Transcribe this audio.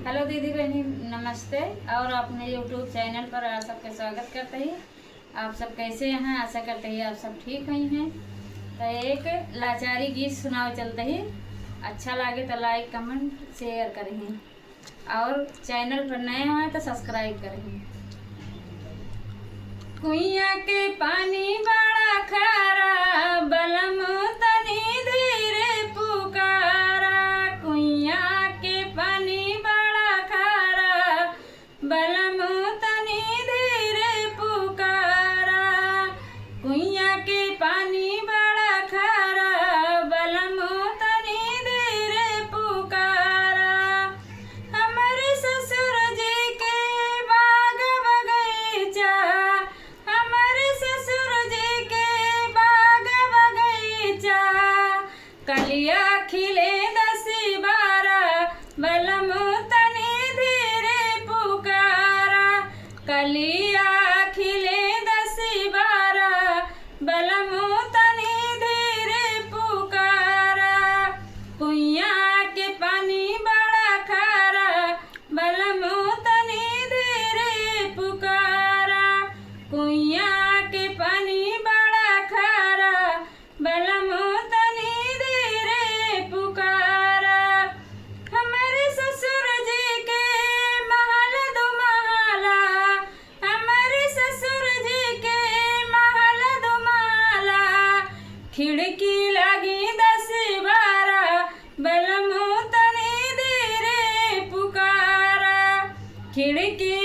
Hello दीदी बहनी, नमस्ते। और अपने यूट्यूब चैनल पर आप सबका स्वागत करते ही। आप सब कैसे हैं? आशा करते ही आप सब ठीक ही हैं। तो एक लाचारी गीत सुनाओ चलते ही। अच्छा लगे तो लाइक कमेंट शेयर करें और चैनल पर नए हैं तो सब्सक्राइब करें। कुइया के पानी बड़ा खारा, बलम तनी धीरे पुकारा। कुइया के पानी बड़ा खारा, बलम तनी धीरे पुकारा। कुइया के पानी बड़ा खारा, बलम तनी धीरे पुकारा। हमारे ससुर जी के बाग बगीचा, हमारे ससुर जी के बाग बगीचा। कलिया खिले 10-12, बलम तनी धीरे पुकारा। कलिया खिले 10-12, बलम तनी धीरे पुकारा। कुइया के पानी बड़ा खारा, बलम तनी धीरे पुकारा। कुइया के पानी बड़ा खारा, बलम तनी धीरे पुकारा। हमारे ससुर जी के महल दुमाला, हमारे ससुर जी के महल दुमाला। खिड़की लगी 10-12, बलम तनी धीरे पुकारा। खिड़की